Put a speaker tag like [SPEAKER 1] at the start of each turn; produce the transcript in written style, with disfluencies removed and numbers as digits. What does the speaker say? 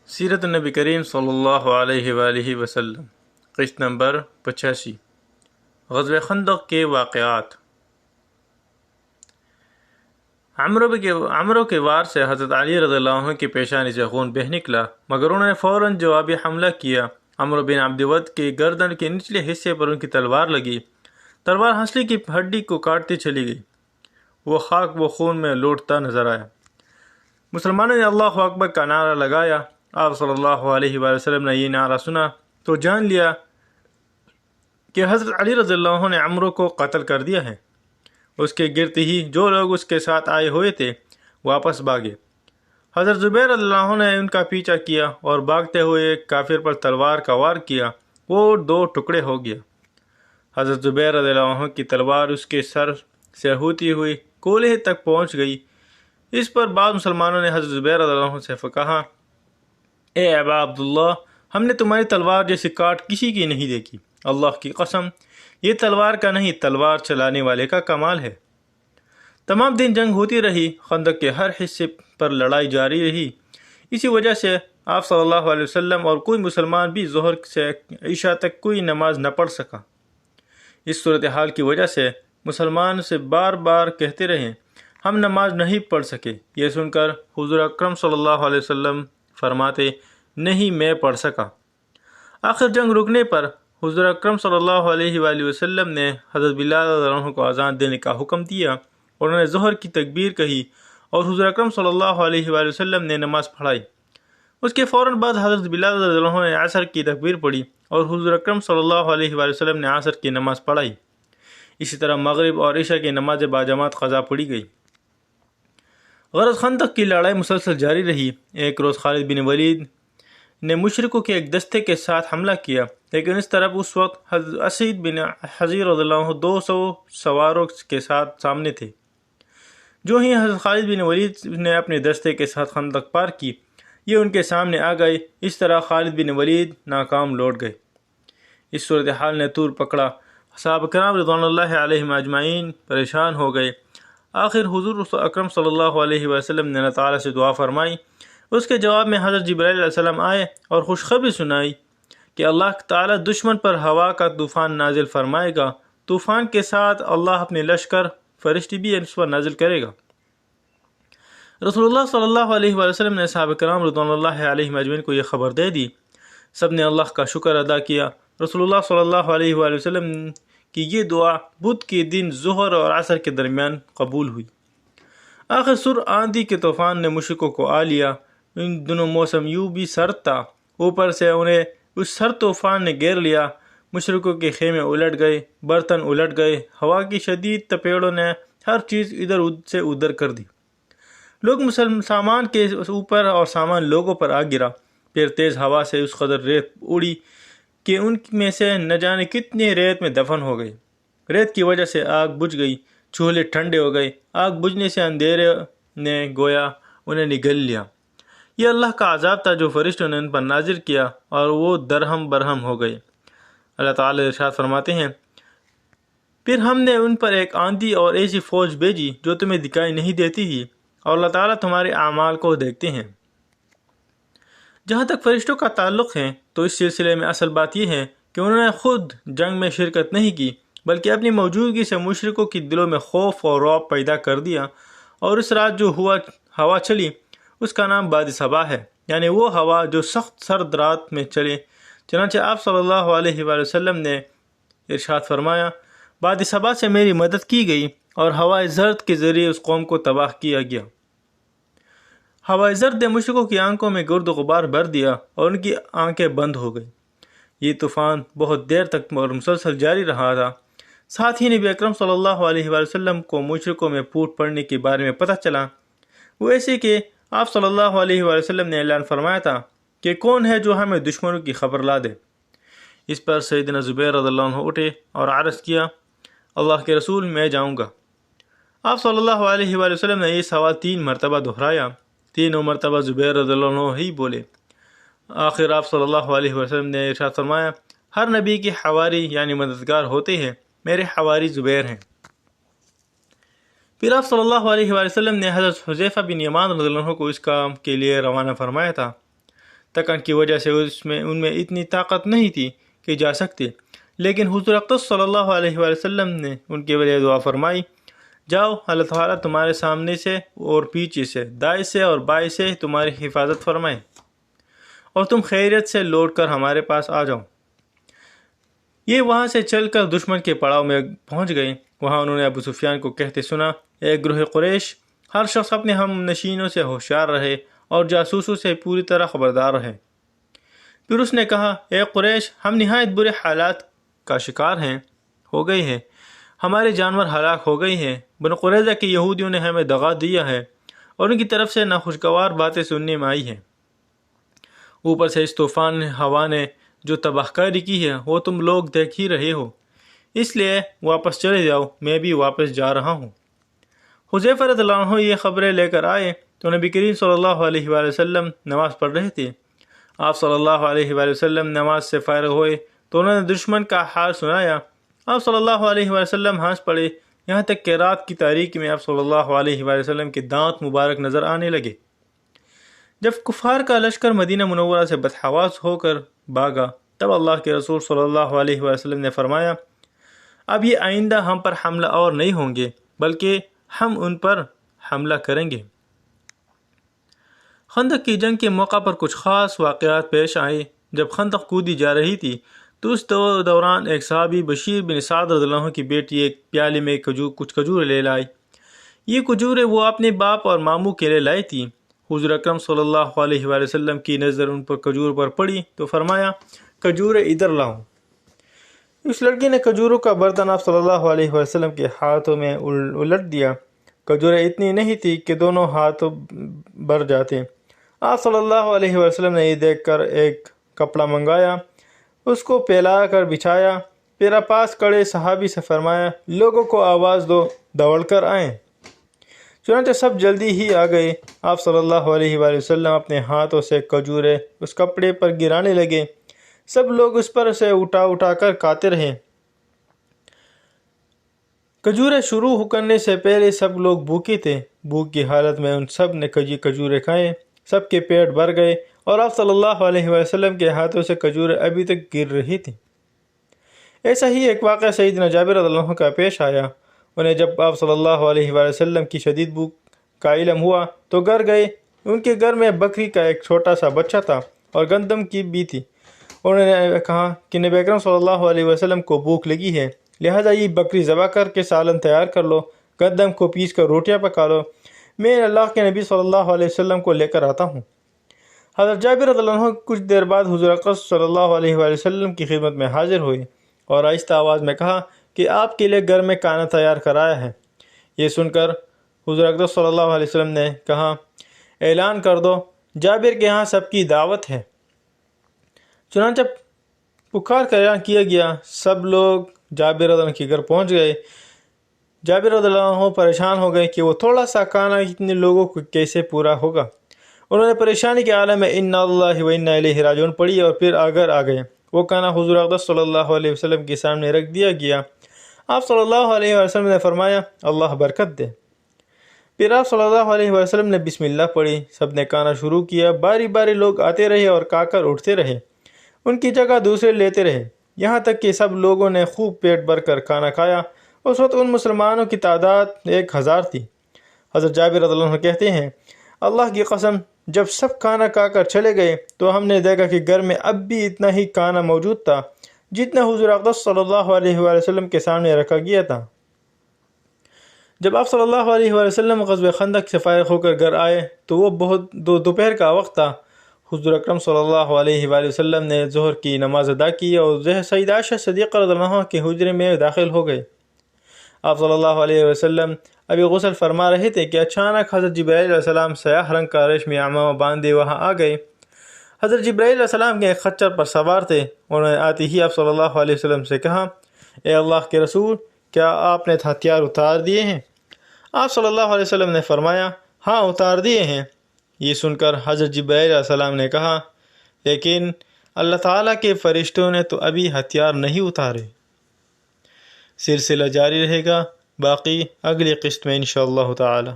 [SPEAKER 1] سیرت نبی کریم صلی اللہ علیہ وآلہ وسلم، قسط نمبر 85۔ غزوہ خندق کے واقعات۔ عمرو کے وار سے حضرت علی رضی اللہ عنہ کی پیشانی سے خون بہہ نکلا، مگر انہوں نے فوراً جوابی حملہ کیا۔ عمرو بن عبد ود کی گردن کے نچلے حصے پر ان کی تلوار لگی، تلوار ہنسلی کی ہڈی کو کاٹتی چلی گئی، وہ خاک و خون میں لوٹتا نظر آیا۔ مسلمانوں نے اللہ اکبر کا نعرہ لگایا۔ آپ صلی اللہ علیہ وآلہ وسلم نے یہ نعرہ سنا تو جان لیا کہ حضرت علی رضی اللہ عنہ نے عمرو کو قتل کر دیا ہے۔ اس کے گرد ہی جو لوگ اس کے ساتھ آئے ہوئے تھے واپس بھاگے۔ حضرت زبیر رضی اللہ عنہ نے ان کا پیچھا کیا اور بھاگتے ہوئے ایک کافر پر تلوار کا وار کیا، وہ 2 ٹکڑے ہو گیا۔ حضرت زبیر رضی اللہ عنہ کی تلوار اس کے سر سے ہوتی ہوئی کولہے تک پہنچ گئی۔ اس پر بعض مسلمانوں نے حضرت زبیر رضی اللہ عنہ سے کہا، اے ابا عبداللہ، ہم نے تمہاری تلوار جیسی کاٹ کسی کی نہیں دیکھی، اللہ کی قسم یہ تلوار کا نہیں، تلوار چلانے والے کا کمال ہے۔ تمام دن جنگ ہوتی رہی، خندق کے ہر حصے پر لڑائی جاری رہی۔ اسی وجہ سے آپ صلی اللہ علیہ وسلم اور کوئی مسلمان بھی ظہر سے عشاء تک کوئی نماز نہ پڑھ سکا۔ اس صورتحال کی وجہ سے مسلمان سے بار بار کہتے رہے، ہم نماز نہیں پڑھ سکے۔ یہ سن کر حضور اکرم صلی اللہ علیہ وسلم فرماتے، نہیں میں پڑھ سکا۔ آخر جنگ رکنے پر حضور اکرم صلی اللہ علیہ وآلہ وسلم نے حضرت بلال رضی اللہ عنہ کو اذان دینے کا حکم دیا، اور انہوں نے ظہر کی تکبیر کہی اور حضور اکرم صلی اللہ علیہ وآلہ وسلم نے نماز پڑھائی۔ اس کے فوراً بعد حضرت بلال رضی اللہ عنہ نے عصر کی تکبیر پڑھی اور حضور اکرم صلی اللہ علیہ وآلہ وسلم نے عصر کی نماز پڑھائی۔ اسی طرح مغرب اور عشاء کی نماز باجماعت قضا پڑھی گئی۔ غرض خندق کی لڑائی مسلسل جاری رہی۔ ایک روز خالد بن ولید نے مشرکوں کے ایک دستے کے ساتھ حملہ کیا، لیکن اس طرف اس وقت حضرت اسید بن حضیر رضی اللہ عنہ 200 سواروں کے ساتھ سامنے تھے۔ جو ہی حضرت خالد بن ولید نے اپنے دستے کے ساتھ خندق پار کی، یہ ان کے سامنے آ گئے۔ اس طرح خالد بن ولید ناکام لوٹ گئے۔ اس صورتحال نے طور پکڑا، صحابہ کرام رضوان اللہ علیہم اجمعین پریشان ہو گئے۔ آخر حضور اکرم صلی اللہ علیہ وسلم نے اللہ تعالیٰ سے دعا فرمائی۔ اس کے جواب میں حضرت جبرائیل علیہ السلام آئے اور خوشخبری سنائی کہ اللہ تعالیٰ دشمن پر ہوا کا طوفان نازل فرمائے گا۔ طوفان کے ساتھ اللہ اپنے لشکر فرشتے بھی اس پر نازل کرے گا۔ رسول اللہ صلی اللہ علیہ وسلم نے صحابہ کرام رضوان اللہ علیہم اجمعین کو یہ خبر دے دی۔ سب نے اللہ کا شکر ادا کیا۔ رسول اللہ صلی اللہ علیہ وسلم کی یہ دعا بدھ کے دن ظہر اور عصر کے درمیان قبول ہوئی۔ آخر سر آندھی کے طوفان نے مشرکوں کو آ لیا۔ ان دنوں موسم یوں بھی سرد تھا، اوپر سے انہیں اس سرد طوفان نے گھیر لیا۔ مشرکوں کے خیمے الٹ گئے، برتن الٹ گئے، ہوا کی شدید تپیڑوں نے ہر چیز ادھر سے ادھر کر دی۔ لوگ سامان کے اوپر اور سامان لوگوں پر آ گرا۔ پھر تیز ہوا سے اس قدر ریت اڑی کہ ان میں سے نہ جانے کتنے ریت میں دفن ہو گئے۔ ریت کی وجہ سے آگ بجھ گئی، چولہے ٹھنڈے ہو گئے۔ آگ بجھنے سے اندھیرے نے گویا انہیں نگل لیا۔ یہ اللہ کا عذاب تھا جو فرشتوں نے ان پر نازل کیا، اور وہ درہم برہم ہو گئے۔ اللہ تعالیٰ ارشاد فرماتے ہیں، پھر ہم نے ان پر ایک آندھی اور ایسی فوج بھیجی جو تمہیں دکھائی نہیں دیتی تھی، اور اللہ تعالیٰ تمہارے اعمال کو دیکھتے ہیں۔ جہاں تک فرشتوں کا تعلق ہے تو اس سلسلے میں اصل بات یہ ہے کہ انہوں نے خود جنگ میں شرکت نہیں کی، بلکہ اپنی موجودگی سے مشرکوں کی دلوں میں خوف اور رعب پیدا کر دیا، اور اس رات جو ہوا چلی اس کا نام باد صبا ہے، یعنی وہ ہوا جو سخت سرد رات میں چلے۔ چنانچہ آپ صلی اللہ علیہ وآلہ وسلم نے ارشاد فرمایا، باد صبا سے میری مدد کی گئی اور ہوائے زرد کے ذریعے اس قوم کو تباہ کیا گیا۔ ہوائے زرد نے مشرکوں کی آنکھوں میں گرد و غبار بھر دیا اور ان کی آنکھیں بند ہو گئی۔ یہ طوفان بہت دیر تک اور مسلسل جاری رہا تھا۔ ساتھ ہی نبی اکرم صلی اللہ علیہ وآلہ وسلم کو مشرکوں میں پھوٹ پڑنے کے بارے میں پتہ چلا۔ وہ ایسے کہ آپ صلی اللہ علیہ وآلہ وسلم نے اعلان فرمایا تھا کہ کون ہے جو ہمیں دشمنوں کی خبر لا دے۔ اس پر سیدنا زبیر رضی اللہ عنہ اٹھے اور عرض کیا، اللہ کے رسول میں جاؤں گا۔ آپ صلی اللہ علیہ وآلہ وسلم نے یہ سوال 3 مرتبہ دہرایا، تینوں مرتبہ زبیر رضی اللہ عنہ ہی بولے۔ آخر آپ صلی اللہ علیہ وسلم نے ارشاد فرمایا، ہر نبی کے حواری یعنی مددگار ہوتے ہیں، میرے حواری زبیر ہیں۔ پھر آپ صلی اللہ علیہ وآلہ وسلم نے حضرت حذیفہ بن یمان رضی اللہ عنہ کو اس کام کے لیے روانہ فرمایا تھا تکن کی وجہ سے ان میں اتنی طاقت نہیں تھی کہ جا سکتے، لیکن حضور اقدس صلی اللہ علیہ وآلہ وسلم نے ان کے لیے دعا فرمائی، جاؤ، اللہ تعالیٰ تمہارے سامنے سے اور پیچھے سے، دائیں سے اور بائیں سے تمہاری حفاظت فرمائے اور تم خیریت سے لوٹ کر ہمارے پاس آ جاؤ۔ یہ وہاں سے چل کر دشمن کے پڑاؤ میں پہنچ گئے۔ وہاں انہوں نے ابو سفیان کو کہتے سنا، اے گروہ قریش، ہر شخص اپنے ہم نشینوں سے ہوشیار رہے اور جاسوسوں سے پوری طرح خبردار رہے۔ پھر اس نے کہا، اے قریش، ہم نہایت برے حالات کا شکار ہو گئے ہیں، ہمارے جانور ہلاک ہو گئے ہیں، بنو قریظہ کے یہودیوں نے ہمیں دغا دیا ہے اور ان کی طرف سے ناخوشگوار باتیں سننے میں آئی ہیں۔ اوپر سے اس طوفان ہوا نے جو تباہ کاری کی ہے وہ تم لوگ دیکھ ہی رہے ہو، اس لیے واپس چلے جاؤ، میں بھی واپس جا رہا ہوں۔ حذیفہ رضی اللہ عنہ یہ خبریں لے کر آئے تو نبی کریم صلی اللہ علیہ وآلہ وسلم نماز پڑھ رہے تھے۔ آپ صلی اللہ علیہ وآلہ وسلم نماز سے فارغ ہوئے تو انہوں نے دشمن کا حال سنایا۔ آپ صلی اللہ علیہ وآلہ وسلم ہنس پڑے، یہاں تک کہ رات کی تاریکی میں آپ صلی اللہ علیہ وآلہ وسلم کے دانت مبارک نظر آنے لگے۔ جب کفار کا لشکر مدینہ منورہ سے بدحواس ہو کر بھاگا تب اللہ کے رسول صلی اللہ علیہ وآلہ وسلم نے فرمایا، اب یہ آئندہ ہم پر حملہ اور نہیں ہوں گے بلکہ ہم ان پر حملہ کریں گے۔ خندق کی جنگ کے موقع پر کچھ خاص واقعات پیش آئے۔ جب خندق کودی جا رہی تھی تو اس دوران ایک صحابی بشیر بن سعد رضی اللہ عنہ کی بیٹی ایک پیالے میں کچھ کھجوریں لے لائی۔ یہ کھجوریں وہ اپنے باپ اور ماموں کے لیے لائی تھی۔ حضور اکرم صلی اللہ علیہ وآلہ وسلم کی نظر ان پر کھجور پر پڑی تو فرمایا، کھجوریں ادھر لاؤ۔ اس لڑکی نے کھجوروں کا برتن آپ صلی اللہ علیہ وسلم کے ہاتھوں میں الٹ دیا۔ کھجوریں اتنی نہیں تھی کہ دونوں ہاتھوں بھر جاتے۔ آپ صلی اللہ علیہ وسلم نے یہ دیکھ کر ایک کپڑا منگایا، اس کو پھیلا کر بچھایا، پھر پاس کھڑے صحابی سے فرمایا، لوگوں کو آواز دو، دوڑ کر آئیں۔ چنانچہ سب جلدی ہی آ گئے۔ آپ صلی اللہ علیہ وآلہ وسلم اپنے ہاتھوں سے کھجوریں اس کپڑے پر گرانے لگے۔ سب لوگ اس پر سے اٹھا کر کھاتے رہے۔ کھجوریں شروع کرنے سے پہلے سب لوگ بھوکے تھے۔ بھوک کی حالت میں ان سب نے کھجوریں کھائیں، سب کے پیٹ بھر گئے اور آپ صلی اللہ علیہ وسلم کے ہاتھوں سے کھجوریں ابھی تک گر رہی تھیں۔ ایسا ہی ایک واقعہ سیدنا جابر رضی اللہ عنہ کا پیش آیا۔ انہیں جب آپ صلی اللہ علیہ وآلہ وسلم کی شدید بھوک کا علم ہوا تو گھر گئے۔ ان کے گھر میں بکری کا ایک چھوٹا سا بچہ تھا اور گندم کی بھی تھی۔ انہوں نے کہا کہ نبی اکرم صلی اللہ علیہ وسلم کو بھوک لگی ہے، لہٰذا یہ بکری ذبح کر کے سالن تیار کر لو، گندم کو پیس کر روٹیاں پکا لو، میں اللہ کے نبی صلی اللہ علیہ وسلم کو لے کر آتا ہوں۔ حضرت جابر رضی اللہ عنہ کچھ دیر بعد حضور اقدس صلی اللہ علیہ وآلہ وسلم کی خدمت میں حاضر ہوئے اور آہستہ آواز میں کہا کہ آپ کے لیے گھر میں کھانا تیار کرایا ہے۔ یہ سن کر حضور اقدس صلی اللہ علیہ وسلم نے کہا، اعلان کر دو، جابر کے ہاں سب کی دعوت ہے۔ چنانچہ پکار کا اعلان کیا گیا۔ سب لوگ جابر رضی اللہ عنہ کے گھر پہنچ گئے۔ جابر رضی اللہ عنہ پریشان ہو گئے کہ وہ تھوڑا سا کھانا اتنے لوگوں کو کیسے پورا ہوگا۔ انہوں نے پریشانی کے عالم میں انا اللہ و انا الیہ راجعون پڑھی اور پھر آگے آ گئے۔ وہ کھانا حضور اقدس صلی اللہ علیہ وسلم کے سامنے رکھ دیا گیا۔ آپ صلی اللہ علیہ وسلم نے فرمایا، اللہ برکت دے۔ پھر آپ صلی اللہ علیہ وسلم نے بسم اللہ پڑھی، سب نے کھانا شروع کیا۔ باری باری لوگ آتے رہے اور کھا کر اٹھتے رہے، ان کی جگہ دوسرے لیتے رہے، یہاں تک کہ سب لوگوں نے خوب پیٹ بھر کر کھانا کھایا۔ اس وقت ان مسلمانوں کی تعداد 1000 تھی۔ حضرت جابر رضی اللہ عنہ کہتے ہیں، اللہ کی قسم، جب سب کھانا کھا کر چلے گئے تو ہم نے دیکھا کہ گھر میں اب بھی اتنا ہی کھانا موجود تھا جتنا حضور اقدس صلی اللہ علیہ وآلہ وسلم کے سامنے رکھا گیا تھا۔ جب آپ صلی اللہ علیہ وآلہ وسلم غزوہ خندق سے فارغ ہو کر گھر آئے تو وہ دوپہر کا وقت تھا۔ حضور اکرم صلی اللہ علیہ وآلہ وسلم نے ظہر کی نماز ادا کی اور سیدہ عائشہ صدیقہ رضی اللہ عنہا کے حجرے میں داخل ہو گئے۔ آپ صلی اللہ علیہ وسلم ابھی غسل فرما رہے تھے کہ اچانک حضرت جبرائیل علیہ السلام سیاہ رنگ کا ریشمی عمامہ باندھے وہاں آ گئے۔ حضرت جبرائیل علیہ السلام کے ایک خچر پر سوار تھے۔ انہوں نے آتے ہی آپ صلی اللہ علیہ وسلم سے کہا، اے اللہ کے رسول، کیا آپ نے ہتھیار اتار دیے ہیں؟ آپ صلی اللہ علیہ وسلم نے فرمایا، ہاں اتار دیے ہیں۔ یہ سن کر حضرت جبرائیل علیہ السلام نے کہا، لیکن اللہ تعالیٰ کے فرشتوں نے تو ابھی ہتھیار نہیں اتارے۔ سلسلہ جاری رہے گا، باقی اگلی قسط میں انشاءاللہ تعالی۔